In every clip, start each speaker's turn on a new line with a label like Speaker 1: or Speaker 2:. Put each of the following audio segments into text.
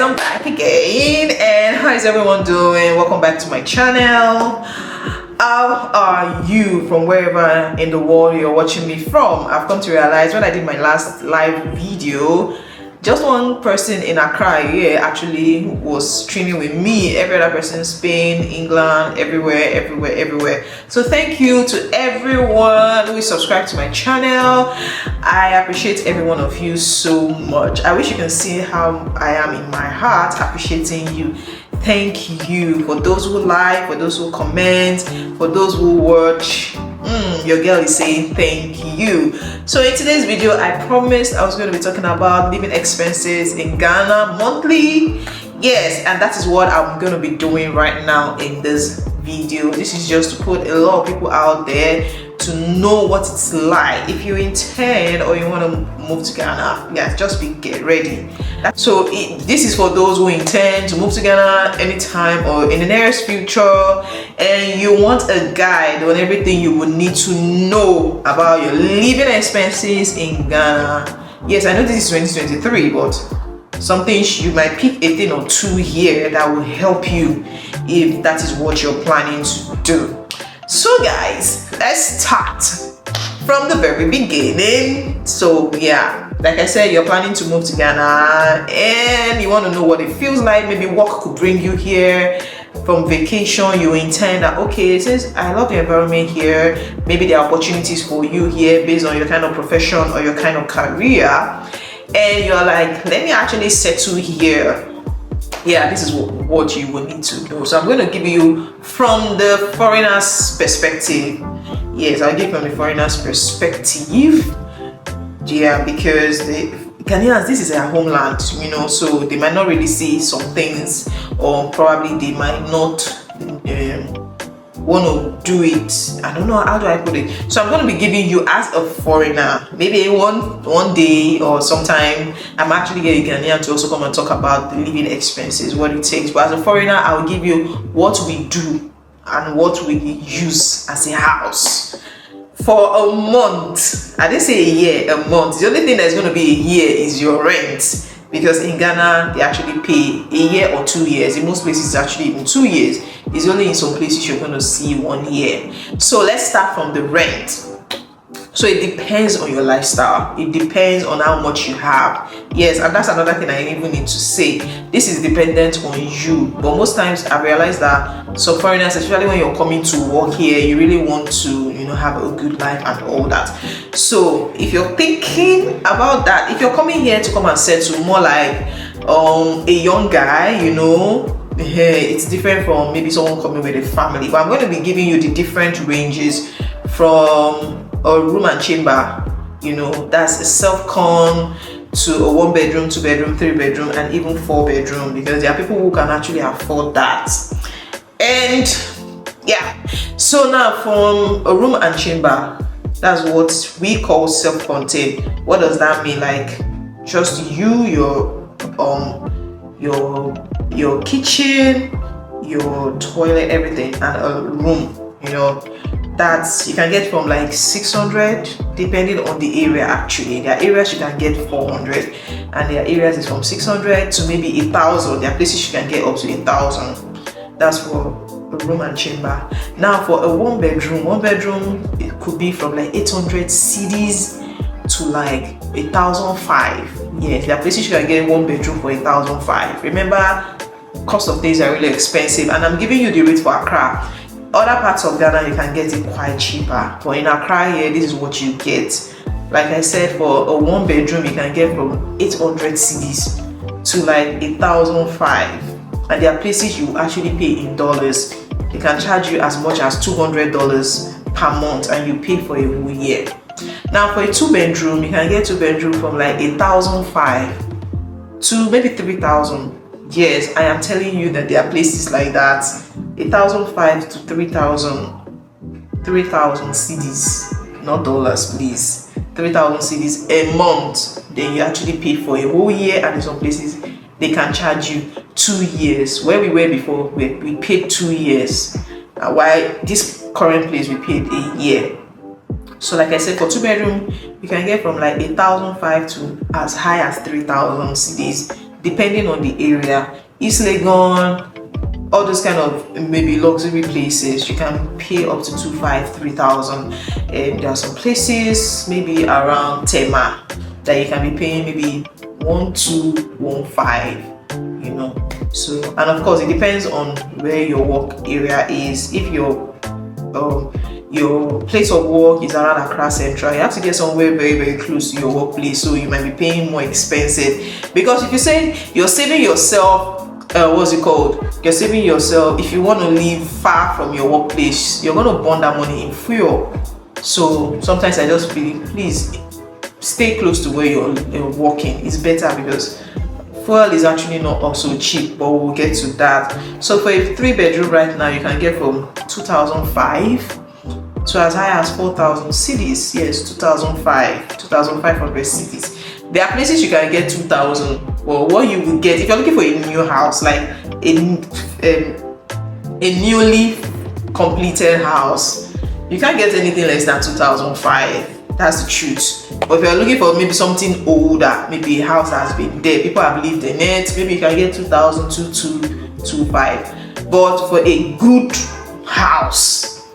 Speaker 1: I'm back again, and how is everyone doing? Welcome back to my channel. How are you from wherever in the world you're watching me from? I've come to realize when I did my last live video, just one person in Accra here actually was streaming with me. Every other person, Spain, England, everywhere. So thank you to everyone who is subscribed to my channel. I appreciate every one of you so much. I wish you can see how I am in my heart appreciating you. Thank you for those who like, for those who comment, for those who watch. Your girl is saying thank you. So in today's video, I promised I was going to be talking about living expenses in Ghana monthly. Yes, and that is what I'm going to be doing right now in this video. This is just to put a lot of people out there to know what it's like. If you intend or you want to move to Ghana, yeah, just get ready. So this is for those who intend to move to Ghana anytime or in the nearest future, and you want a guide on everything you would need to know about your living expenses in Ghana. Yes, I know this is 2023, but something you might pick a thing or two here that will help you if that is what you're planning to do. So guys, let's start from the very beginning. So yeah, like I said, you're planning to move to Ghana and you want to know what it feels like. Maybe work could bring you here from vacation. You intend that, okay, since I love the environment here, maybe there are opportunities for you here based on your kind of profession or your kind of career, and you're like, let me actually settle here. Yeah, this is what you will need to know. So I'm going to give you from the foreigner's perspective. Yes, I'll give from the foreigner's perspective. Yeah, because the Ghanaians, this is their homeland, you know, so they might not really see some things, or probably they might not want to do it. I don't know, how do I put it? So I'm going to be giving you as a foreigner, maybe one day or sometime I'm actually getting Ghanaian to also come and talk about the living expenses, what it takes. But as a foreigner, I'll give you what we do and what we use as a house for a month. I didn't say a year, a month. The only thing that's going to be a year is your rent, because in Ghana they actually pay a year or 2 years. In most places it's actually even 2 years. It's only in some places you're going to see 1 year. So let's start from the rent. So it depends on your lifestyle. It depends on how much you have. Yes, and that's another thing I even need to say. This is dependent on you. But most times I realize that some foreigners, especially when you're coming to work here, you really want to, you know, have a good life and all that. So if you're thinking about that, if you're coming here to come and settle, more like a young guy, you know, it's different from maybe someone coming with a family. But I'm going to be giving you the different ranges from a room and chamber, you know, that's a self-con, to a 1 bedroom, 2 bedroom, 3 bedroom, and even 4 bedroom, because there are people who can actually afford that. And yeah, so now from a room and chamber, that's what we call self-contained. What does that mean? Like just you, your kitchen, your toilet, everything, and a room, you know. That's, you can get from like 600 depending on the area. Actually, there are areas you can get 400, and there are areas is from 600 to maybe 1,000. There are places you can get up to 1,000. That's for a room and chamber. Now for a 1 bedroom, it could be from like 800 cedis to like 1,005. Yes, there are places you can get 1 bedroom for 1,005. Remember, cost of things are really expensive, and I'm giving you the rate for Accra. Other parts of Ghana you can get it quite cheaper, but in Accra here, this is what you get. Like I said, for a 1 bedroom you can get from 800 cedis to like 1,005, and there are places you actually pay in dollars. They can charge you as much as $200 per month, and you pay for a whole year. Now for a 2 bedroom, you can get 2 bedroom from like 1,005 to maybe 3,000. Yes, I am telling you that there are places like that. 1,005 to 3,000 cedis, not dollars, please. 3,000 cedis a month. Then you actually pay for a whole year, and in some places they can charge you 2 years. Where we were before, we paid 2 years. While this current place we paid a year. So like I said, for 2 bedroom, you can get from like 1,005 to as high as 3,000 cedis depending on the area. East Legon, all those kind of maybe luxury places, you can pay up to 2,500, 3,000. And there are some places maybe around Tema that you can be paying maybe 1,200, 1,500, you know. So, and of course it depends on where your work area is. If your place of work is around Accra Central, you have to get somewhere very, very close to your workplace, so you might be paying more expensive. Because if you say you're saving yourself, what's it called? You're saving yourself. If you want to live far from your workplace, you're going to burn that money in fuel. So sometimes I just feel, please stay close to where you're working. It's better because fuel is actually not also cheap, but we'll get to that. So for a 3-bedroom right now, you can get from 2,500 to as high as 4,000 cedis. Yes, 2,500 cedis. There are places you can get 2,000. Well, what you will get if you're looking for a new house, like a newly completed house, you can't get anything less than 2,500. That's the truth. But if you're looking for maybe something older, maybe a house that has been there, people have lived in it, maybe you can get 2,000, 2,200, 2,500. But for a good house,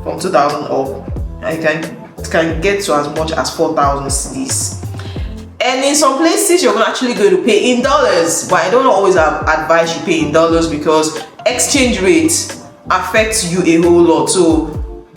Speaker 1: from 2,000 up, I can get to as much as 4,000 cedis. And in some places, you're actually going to pay in dollars. But I don't always advise you pay in dollars because exchange rates affects you a whole lot. So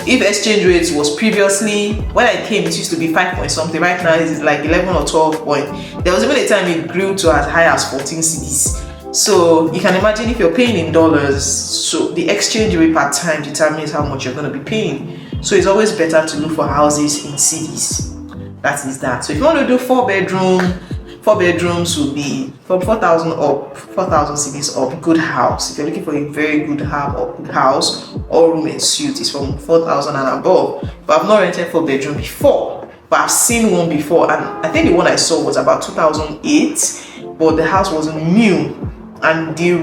Speaker 1: if exchange rates was previously, when I came, it used to be 5 point something. Right now, it's like 11 or 12 point. There was even a time it grew to as high as 14 cedis. So you can imagine if you're paying in dollars, so the exchange rate per time determines how much you're going to be paying. So it's always better to look for houses in cities. That is that. So if you want to do 4 bedrooms will be from 4,000 up, 4,000 cedis up. Good house. If you're looking for a very good house or room and suite, it's from 4,000 and above. But I've not rented 4-bedroom before, but I've seen one before, and I think the one I saw was about 2008. But the house was new, and the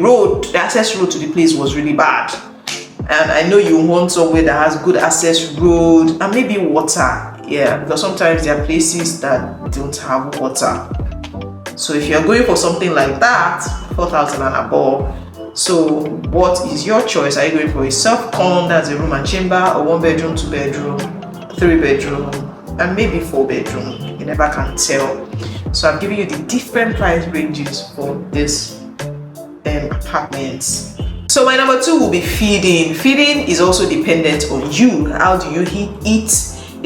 Speaker 1: access road to the place was really bad. And I know you want somewhere that has good access road and maybe water. Yeah, because sometimes there are places that don't have water. So if you're going for something like that, 4,000 and above. So what is your choice? Are you going for a self-con, that's a room and chamber, or 1-bedroom, 2-bedroom, 3-bedroom, and maybe 4-bedroom? You never can tell. So I've given you the different price ranges for this apartments. So my number 2 will be feeding. Feeding is also dependent on you. How do you eat?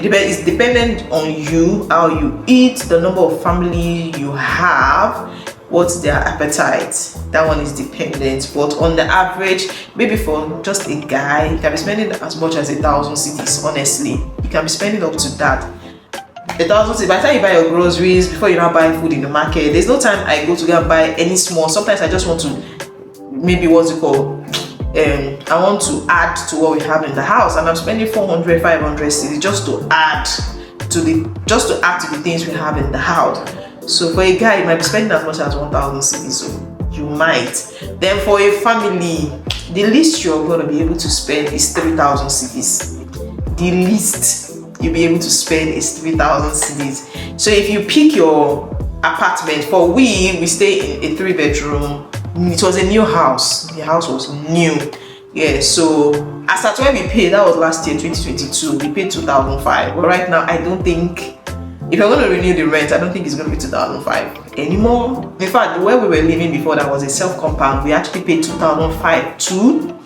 Speaker 1: It's dependent on you, how you eat, the number of family you have, what's their appetite. That one is dependent. But on the average, maybe for just a guy, you can be spending as much as 1,000 cedis. Honestly, you can be spending up to that. 1,000 cedis. By the time you buy your groceries, before you now buy food in the market, there's no time I go to go and buy any small. Sometimes I just want to, maybe what's it called? I want to add to what we have in the house, and I'm spending 400, 500 cedis just to add to the things we have in the house. So for a guy, you might be spending as much as 1,000 cedis. So you might. Then for a family, the least you're going to be able to spend is 3,000 cedis. The least you'll be able to spend is 3,000 cedis. So if you pick your apartment, we stay in a 3-bedroom. It was a new house. The house was new. Yeah, so as at when we paid, that was last year, 2022, we paid 2,500. But right now, I don't think, if you're going to renew the rent, I don't think it's going to be 2,500 anymore. In fact, where we were living before, that was a self-compound. We actually paid 2,500 too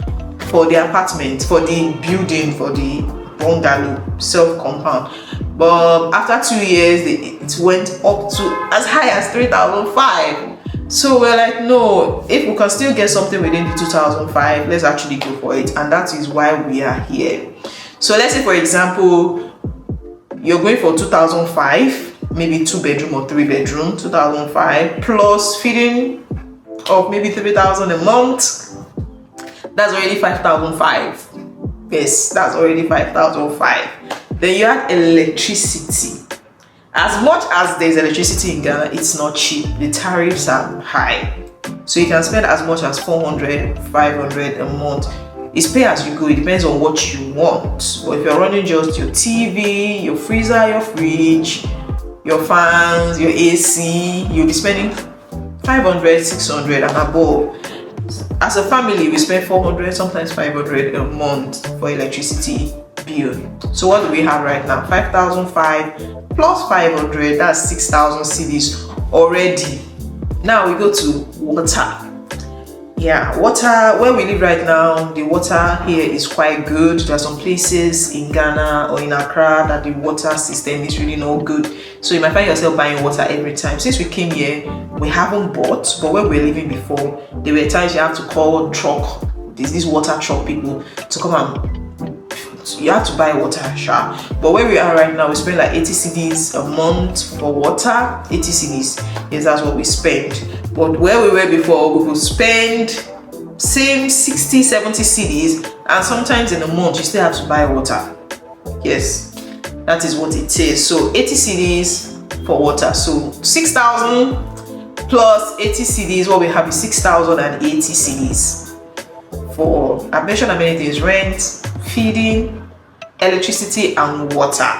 Speaker 1: for the apartment, for the building, for the bungalow, self-compound. But after 2 years, it went up to as high as 3,500. So we're like, no, if we can still get something within the 2,500, let's actually go for it. And that is why we are here. So let's say, for example, you're going for 2,500, maybe 2-bedroom or 3-bedroom, 2,500 plus feeding of maybe 3,000 a month. That's already 5,500. Yes, that's already 5,500. Then you add electricity. As much as there's electricity in Ghana, it's not cheap. The tariffs are high. So you can spend as much as 400, 500 a month. It's pay as you go. It depends on what you want. But if you're running just your TV, your freezer, your fridge, your fans, your AC, you'll be spending 500, 600 and above. As a family, we spend 400, sometimes 500 a month for electricity bill. So what do we have right now? 5,005 plus 500, that's 6,000 cedis already. Now we go to water. Yeah, water, where we live right now, the water here is quite good. There are some places in Ghana or in Accra that the water system is really not good. So you might find yourself buying water every time. Since we came here, we haven't bought, but where we were living before, there were times you have to call truck, these water truck people to come and you have to buy water, sure. But where we are right now, we spend like 80 cedis a month for water. 80 cedis, yes, that's what we spend. But where we were before, we could spend same 60, 70 cedis, and sometimes in a month you still have to buy water. Yes, that is what it is. So 80 cedis for water. So 6,000 plus 80 cedis, what we have is 6,080 cedis for, I've mentioned how many things: rent, feeding, electricity, and water.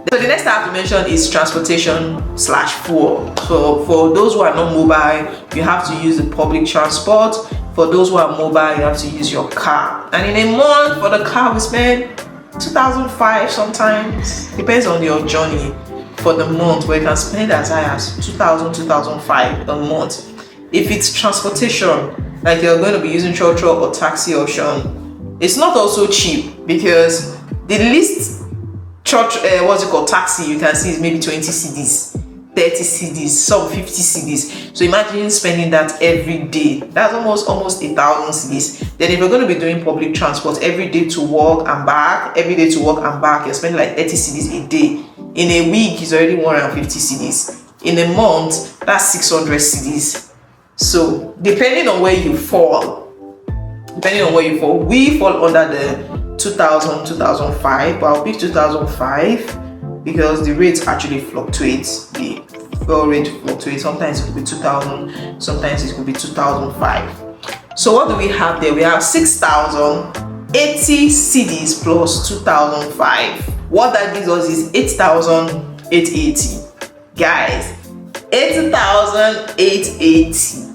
Speaker 1: So the next I have to mention is transportation/fuel. So for those who are not mobile, you have to use the public transport. For those who are mobile, you have to use your car. And in a month, for the car, we spend 2,500 sometimes. Depends on your journey for the month, where you can spend as high as 2,000, 2,500 a month. If it's transportation, like you're going to be using Trotro or taxi option, it's not also cheap, because the least taxi you can see is maybe 20 cedis, 30 cedis, some 50 cedis. So imagine spending that every day. That's almost 1,000 cedis. Then if you're going to be doing public transport every day to work and back, you're spending like 30 cedis a day. In a week, it's already 150 cedis. In a month, that's 600 cedis. So depending on where you fall, we fall under the 2,000, 2,005, but I'll pick 2,005 because the rates actually fluctuate. The fuel rate fluctuates. Sometimes it could be 2,000, sometimes it could be 2,005. So what do we have there? We have 6,080 cedis plus 2,005. What that gives us is 8,880. Guys, 8,880.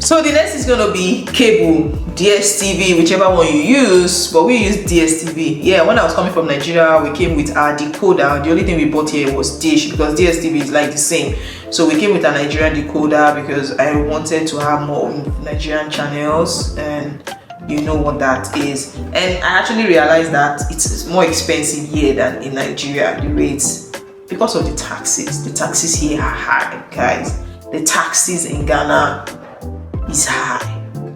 Speaker 1: So the next is going to be cable, DSTV, whichever one you use, but we use DSTV. Yeah, when I was coming from Nigeria, we came with our decoder. The only thing we bought here was dish, because DSTV is like the same. So we came with a Nigerian decoder because I wanted to have more Nigerian channels, and you know what that is. And I actually realized that it's more expensive here than in Nigeria, the rates, because of the taxes. The taxes here are high, guys. The taxes in Ghana is high.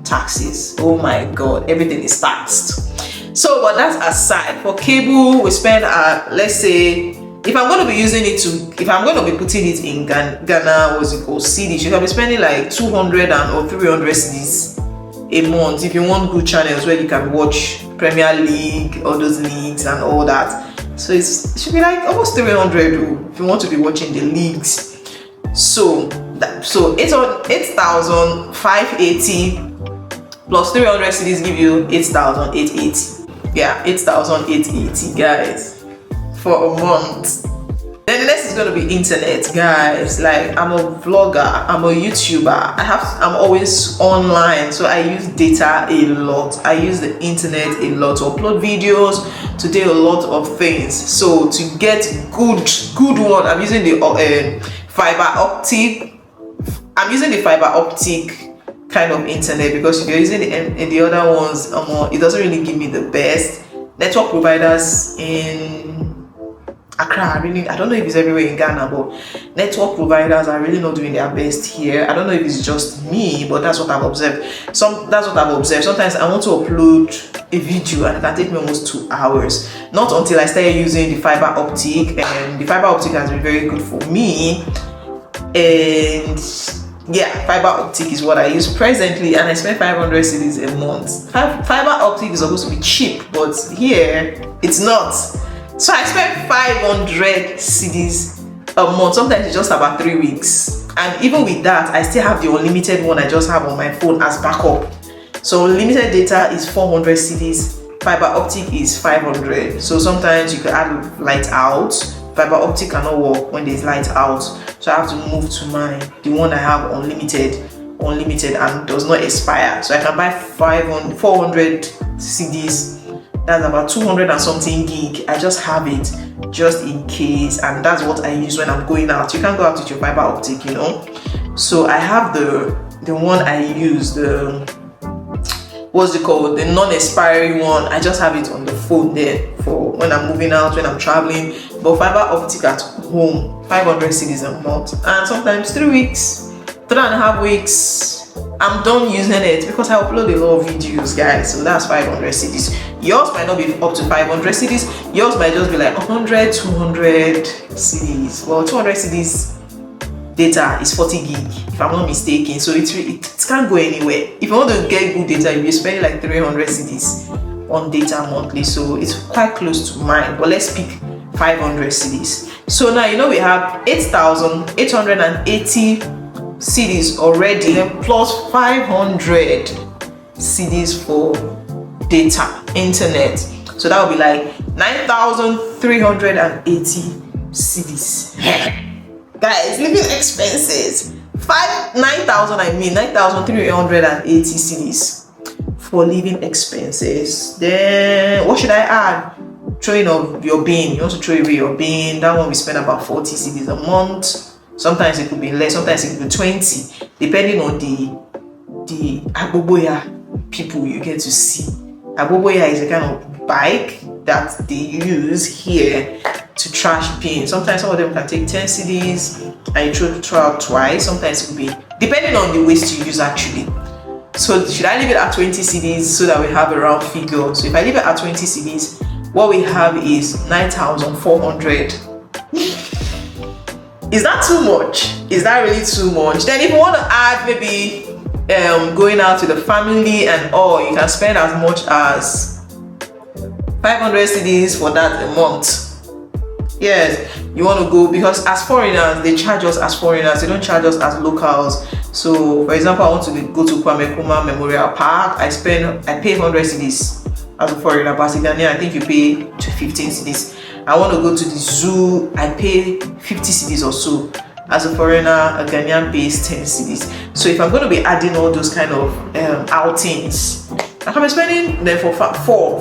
Speaker 1: Taxes, oh my god, everything is taxed. So but that's aside. For cable, we spend let's say, if I'm going to be using it if I'm going to be putting it in Ghana, what's it called, cedis, you can be spending like 200 or 300 cedis a month if you want good channels where you can watch Premier League, all those leagues and all that. So it should be like almost 300 if you want to be watching the leagues. So 8,580 plus 300 cedis give you 8,880. Yeah, 8,880, guys, for a month. Then the next is going to be internet, guys. Like, I'm a vlogger, I'm a YouTuber, I'm always online, so I use data a lot. I use the internet a lot to upload videos, to do a lot of things. So to get good one, I'm using the fiber optic. I'm using the fiber optic kind of internet, because if you're using the other ones, it doesn't really give me the best. Network providers in Accra, I don't know if it's everywhere in Ghana, but network providers are really not doing their best here. I don't know if it's just me, but that's what I've observed. Sometimes I want to upload a video and it can take me almost 2 hours. Not until I started using the fiber optic, and the fiber optic has been very good for me. And yeah, fiber optic is what I use presently, and I spend 500 cedis a month. Fiber optic is supposed to be cheap, but here it's not. So I spend 500 cedis a month. Sometimes it's just about 3 weeks, and even with that, I still have the unlimited one I just have on my phone as backup. So unlimited data is 400 cedis, fiber optic is 500. So sometimes you can add light out. Fiber optic cannot work when there's light out. so I have to move to the one I have unlimited and does not expire. So I can buy 400 CDs. That's about 200 and something gig. I just have it just in case, and that's what I use when I'm going out. You can't go out with your fiber optic, you know. So I have the one I use, the what's it called, the non-expiring one. I just have it on the phone there for when I'm moving out, when I'm traveling. But fiber optic at home, 500 CDs a month, and sometimes 3 weeks, 3.5 weeks, I'm done using it because I upload a lot of videos, guys. So that's 500 CDs. Yours might not be up to 500 CDs. Yours might just be like 100, 200 CDs. Well, 200 CDs data is 40 gig, if I'm not mistaken. So it can't go anywhere. If you want to get good data, you'll be spending like 300 CDs on data monthly. So it's quite close to mine. But let's pick 500 CDs. So now, you know, we have 8,880 CDs already, then plus 500 CDs for data, internet. So that would be like 9,380 CDs. Guys, living expenses. 9,380 CDs for living expenses. Then what should I add? Throwing of your bin. You want to throw away your bin. That one we spend about 40 CDs a month. Sometimes it could be less, sometimes it could be 20, depending on the Agboboya people you get to see. Agboboya is a kind of bike that they use here to trash bins. Sometimes some of them can take 10 CDs and you throw out twice. Sometimes it could be depending on the waste you use actually. So should I leave it at 20 CDs so that we have a round figure? So if I leave it at 20 CDs, what we have is 9,400. Is that too much? Is that really too much? Then if you want to add maybe going out with the family and all, you can spend as much as 500 CDs for that a month. Yes, you want to go, because as foreigners, they charge us as foreigners, they don't charge us as locals. So for example, I want to go to Kwame Nkrumah Memorial Park. I pay 100 CDs as a foreigner, but as a Ghanaian, I think you pay 15 CDs. I want to go to the zoo, I pay 50 CDs or so. As a foreigner, a Ghanaian pays 10 CDs. So if I'm going to be adding all those kind of outings, I can be spending them for four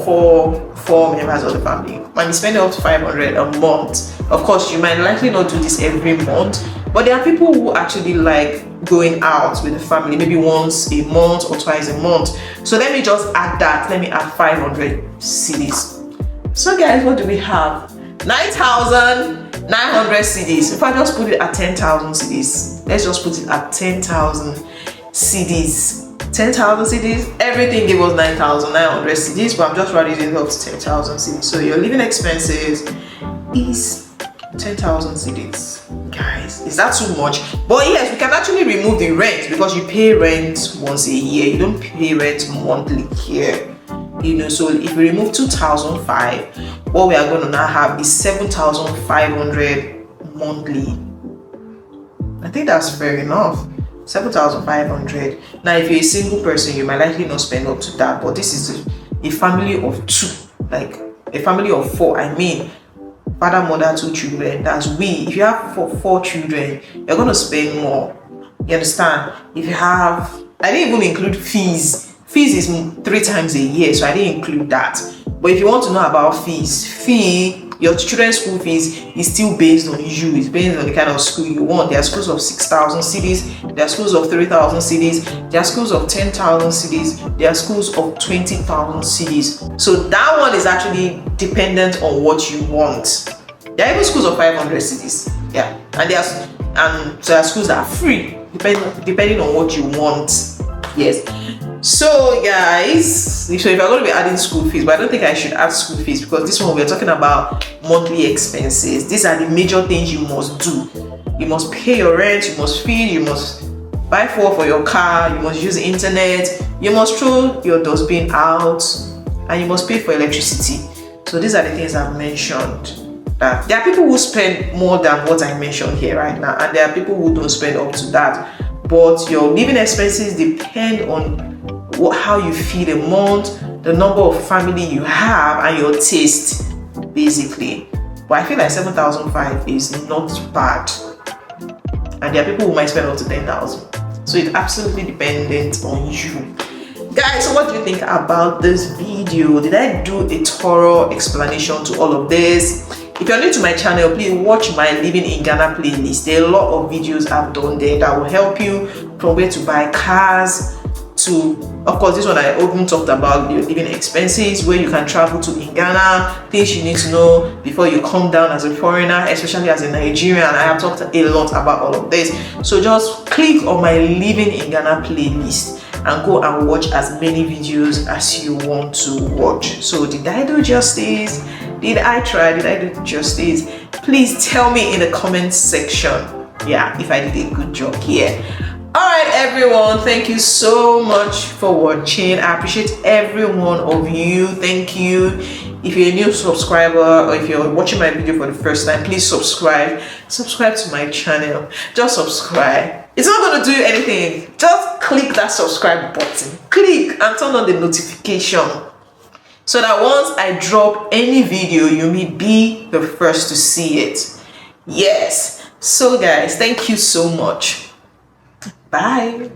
Speaker 1: members of the family. I might be spending up to 500 a month. Of course, you might likely not do this every month, but there are people who actually like going out with the family, maybe once a month or twice a month. So let me just add that. Let me add 500 CDs. So guys, what do we have? 9,900 CDs. If I just put it at 10,000 CDs, let's just put it at 10,000 CDs. 10,000 CDs, everything gave us 9,900 CDs, but I'm just rounding it up to 10,000 CDs. So your living expenses is 10,000 CDs. Guys, is that too much? But yes, we can actually remove the rent because you pay rent once a year. You don't pay rent monthly here. You know, so if we remove 2,005, what we are going to now have is 7,500 monthly. I think that's fair enough. 7,500. Now, if you're a single person, you might likely not spend up to that, but this is a family of 2, like a family of 4. I mean, father, mother, 2 children. That's we. If you have 4 children, you're going to spend more. You understand? If you have, I didn't even include fees. Fees is 3 times a year, so I didn't include that. But if you want to know about fees, your children's school fees is still based on you. It's based on the kind of school you want. There are schools of 6,000 CDs, there are schools of 3,000 CDs, there are schools of 10,000 CDs, there are schools of 20,000 CDs. So that one is actually dependent on what you want. There are even schools of 500 CDs, yeah, and there are schools that are free, depending on what you want. Yes. So guys, so if you're going to be adding school fees, but I don't think I should add school fees because this one we're talking about monthly expenses. These are the major things you must do. You must pay your rent, you must feed, you must buy fuel for your car, you must use the internet, you must throw your dustbin out, and you must pay for electricity. So these are the things I've mentioned. There are people who spend more than what I mentioned here right now, and there are people who don't spend up to that. But your living expenses depend on how you feel a month, the number of family you have, and your taste, basically. But I feel like 7,500 is not bad. and there are people who might spend up to 10,000. So it's absolutely dependent on you. Guys, so what do you think about this video? Did I do a thorough explanation to all of this? If you're new to my channel, please watch my Living in Ghana playlist. There are a lot of videos I've done there that will help you from where to buy cars to, of course, this one I even talked about your living expenses, where you can travel to in Ghana, things you need to know before you come down as a foreigner, especially as a Nigerian. I have talked a lot about all of this. So just click on my Living in Ghana playlist and go and watch as many videos as you want to watch. So did I do justice? Did I try? Did I do justice? Please tell me in the comment section, yeah, if I did a good job here. Alright everyone, thank you so much for watching. I appreciate every one of you. Thank you. If you're a new subscriber or if you're watching my video for the first time, please subscribe to my channel. Just subscribe. It's not going to do anything. Just click that subscribe button, click and turn on the notification so that once I drop any video, you may be the first to see it. Yes. So guys, thank you so much. Bye.